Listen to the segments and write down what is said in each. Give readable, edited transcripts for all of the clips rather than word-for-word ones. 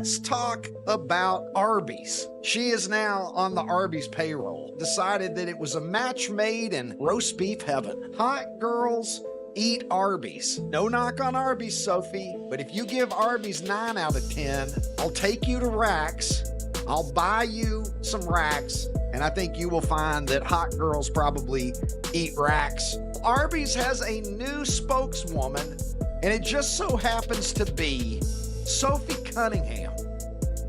Let's talk about Arby's. She is now on the Arby's payroll. Decided that it was a match made in roast beef heaven. Hot girls eat Arby's. No knock on Arby's, Sophie, but if you give Arby's 9 out of 10, I'll take you to Racks. I'll buy you some Racks, and I think you will find that hot girls probably eat Racks. Arby's has a new spokeswoman, and it just so happens to be Sophie Cunningham.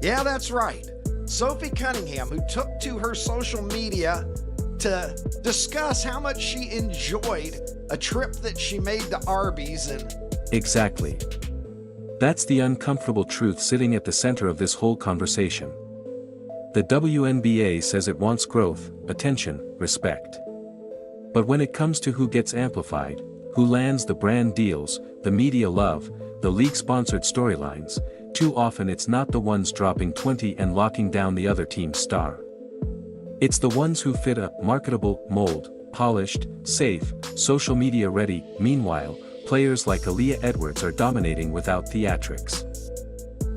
Yeah, that's right. Sophie Cunningham, who took to her social media to discuss how much she enjoyed a trip that she made to Arby's and... Exactly. That's the uncomfortable truth sitting at the center of this whole conversation. The WNBA says it wants growth, attention, respect. But when it comes to who gets amplified, who lands the brand deals, the media love, the league-sponsored storylines, too often it's not the ones dropping 20 and locking down the other team's star. It's the ones who fit a marketable mold, polished, safe, social media ready. Meanwhile, players like Aaliyah Edwards are dominating without theatrics.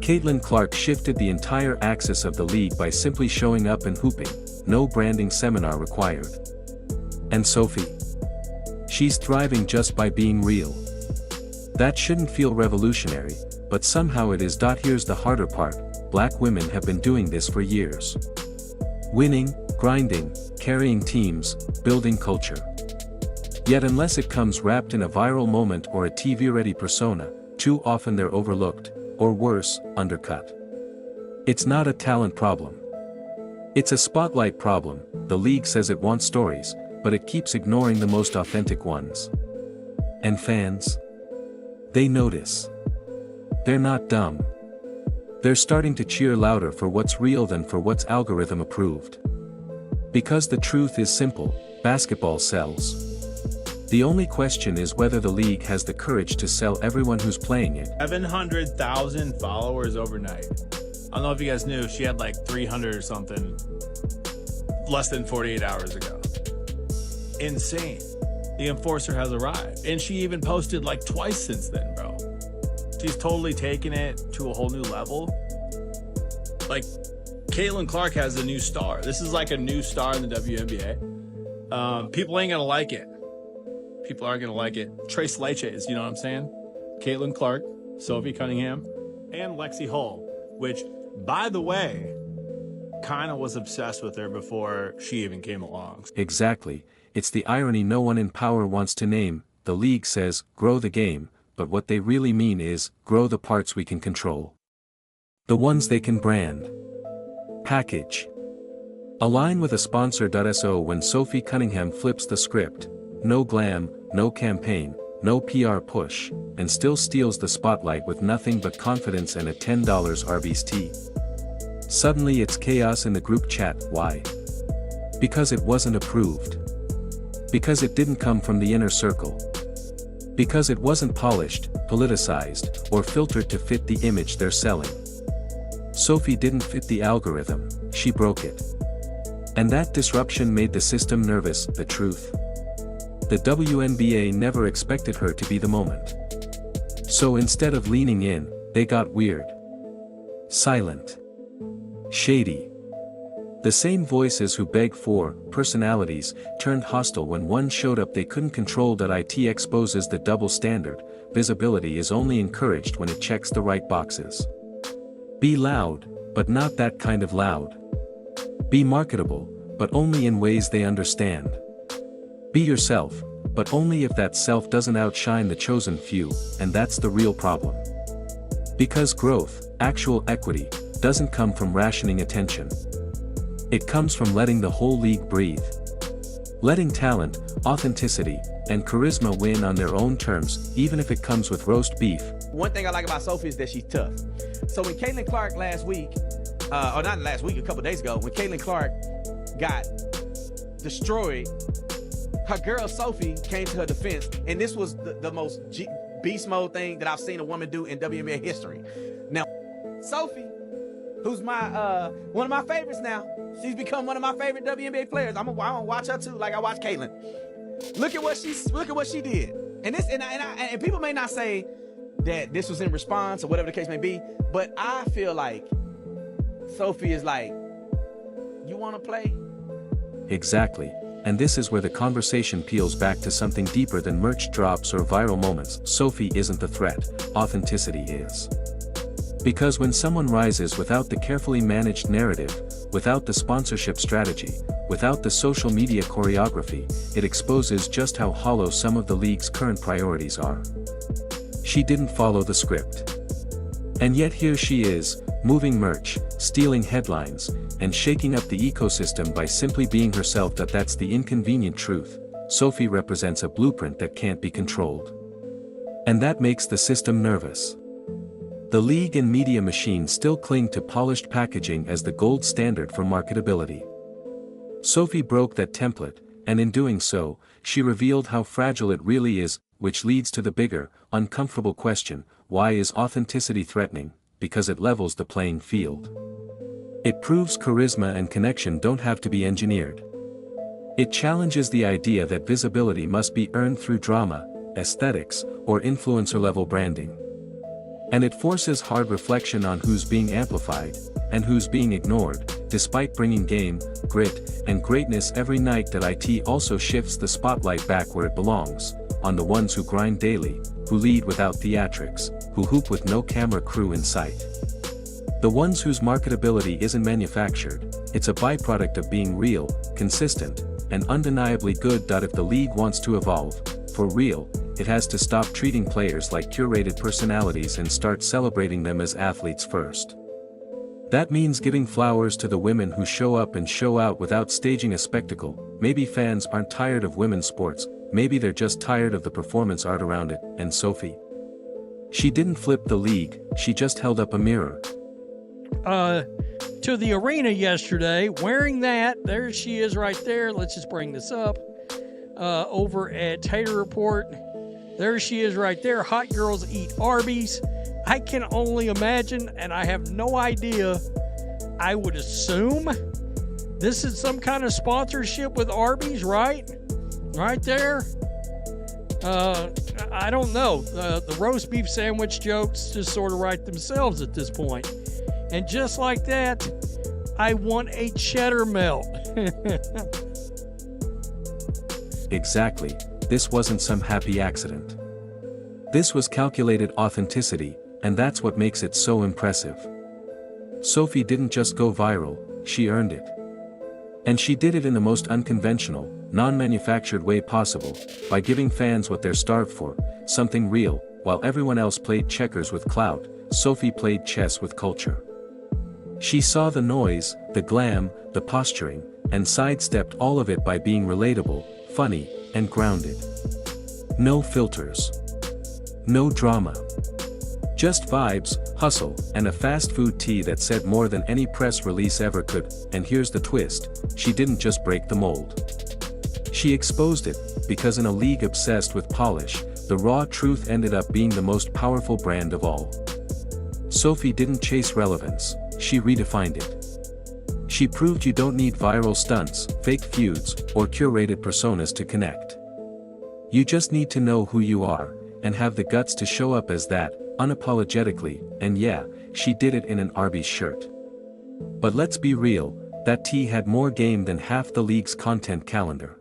Caitlin Clark shifted the entire axis of the league by simply showing up and hooping, no branding seminar required. And Sophie? She's thriving just by being real. That shouldn't feel revolutionary, but somehow it is. Here's the harder part: black women have been doing this for years. Winning, grinding, carrying teams, building culture. Yet unless it comes wrapped in a viral moment or a TV-ready persona, too often they're overlooked, or worse, undercut. It's not a talent problem. It's a spotlight problem. The league says it wants stories, but it keeps ignoring the most authentic ones. And fans? They notice. They're not dumb. They're starting to cheer louder for what's real than for what's algorithm approved. Because the truth is simple: basketball sells. The only question is whether the league has the courage to sell everyone who's playing it. 700,000 followers overnight. I don't know if you guys knew, she had like 300 or something less than 48 hours ago. Insane. The enforcer has arrived. And she even posted like twice since then, bro. She's totally taken it to a whole new level. Like, Caitlin Clark has a new star. This is like a new star in the WNBA. People ain't gonna like it. People aren't gonna like it. Trace Leches, you know what I'm saying? Caitlin Clark, Sophie Cunningham, and Lexi Hull, which, by the way, kind of was obsessed with her before she even came along. Exactly. It's the irony no one in power wants to name. The league says, grow the game, but what they really mean is, grow the parts we can control. The ones they can brand. Package. Align with a sponsor.so. When Sophie Cunningham flips the script, no glam, no campaign, no PR push, and still steals the spotlight with nothing but confidence and a $10 Arby's tea. Suddenly it's chaos in the group chat. Why? Because it wasn't approved. Because it didn't come from the inner circle. Because it wasn't polished, politicized, or filtered to fit the image they're selling. Sophie didn't fit the algorithm, she broke it. And that disruption made the system nervous. The truth? The WNBA never expected her to be the moment. So instead of leaning in, they got weird. Silent. Shady. The same voices who begged for personalities turned hostile when one showed up they couldn't control. It exposes the double standard. Visibility is only encouraged when it checks the right boxes. Be loud, but not that kind of loud. Be marketable, but only in ways they understand. Be yourself, but only if that self doesn't outshine the chosen few, and that's the real problem. Because growth, actual equity, doesn't come from rationing attention. It comes from letting the whole league breathe. Letting talent, authenticity, and charisma win on their own terms, even if it comes with roast beef. One thing I like about Sophie is that she's tough. So when Caitlin Clark last week, or not last week, a couple days ago, when Caitlin Clark got destroyed, her girl Sophie came to her defense, and this was the most beast mode thing that I've seen a woman do in WNBA history. Now, Sophie, who's my one of my favorites now, she's become one of my favorite WNBA players. I'm gonna watch her too, like I watch Caitlin. Look at what she did. And this, and people may not say that this was in response or whatever the case may be. But I feel like Sophie is like, you want to play? Exactly. And this is where the conversation peels back to something deeper than merch drops or viral moments. Sophie isn't the threat, authenticity is. Because when someone rises without the carefully managed narrative, without the sponsorship strategy, without the social media choreography, it exposes just how hollow some of the league's current priorities are. She didn't follow the script. And yet here she is, moving merch, stealing headlines, and shaking up the ecosystem by simply being herself. That's the inconvenient truth. Sophie represents a blueprint that can't be controlled. And that makes the system nervous. The league and media machine still cling to polished packaging as the gold standard for marketability. Sophie broke that template, and in doing so, she revealed how fragile it really is, which leads to the bigger, uncomfortable question: why is authenticity threatening? Because it levels the playing field. It proves charisma and connection don't have to be engineered. It challenges the idea that visibility must be earned through drama, aesthetics, or influencer-level branding. And it forces hard reflection on who's being amplified, and who's being ignored. Despite bringing game, grit, and greatness every night, that IT also shifts the spotlight back where it belongs, on the ones who grind daily, who lead without theatrics, who hoop with no camera crew in sight. The ones whose marketability isn't manufactured, it's a byproduct of being real, consistent, and undeniably good. If the league wants to evolve, for real, it has to stop treating players like curated personalities and start celebrating them as athletes first. That means giving flowers to the women who show up and show out without staging a spectacle. Maybe fans aren't tired of women's sports, maybe they're just tired of the performance art around it. And Sophie? She didn't flip the league, she just held up a mirror. To the arena yesterday, wearing that. There she is right there. Let's just bring this up. Over at Tater Report. There she is right there. Hot girls eat Arby's. I can only imagine, and I have no idea. I would assume this is some kind of sponsorship with Arby's, right? Right there. I don't know. The roast beef sandwich jokes just sort of write themselves at this point. And just like that, I want a cheddar melt. Exactly, this wasn't some happy accident. This was calculated authenticity, and that's what makes it so impressive. Sophie didn't just go viral, she earned it. And she did it in the most unconventional, non-manufactured way possible, by giving fans what they're starved for, something real. While everyone else played checkers with clout, Sophie played chess with culture. She saw the noise, the glam, the posturing, and sidestepped all of it by being relatable, funny, and grounded. No filters. No drama. Just vibes, hustle, and a fast food tea that said more than any press release ever could. And here's the twist: she didn't just break the mold. She exposed it, because in a league obsessed with polish, the raw truth ended up being the most powerful brand of all. Sophie didn't chase relevance, she redefined it. She proved you don't need viral stunts, fake feuds, or curated personas to connect. You just need to know who you are, and have the guts to show up as that, unapologetically. And yeah, she did it in an Arby's shirt. But let's be real, that tee had more game than half the league's content calendar.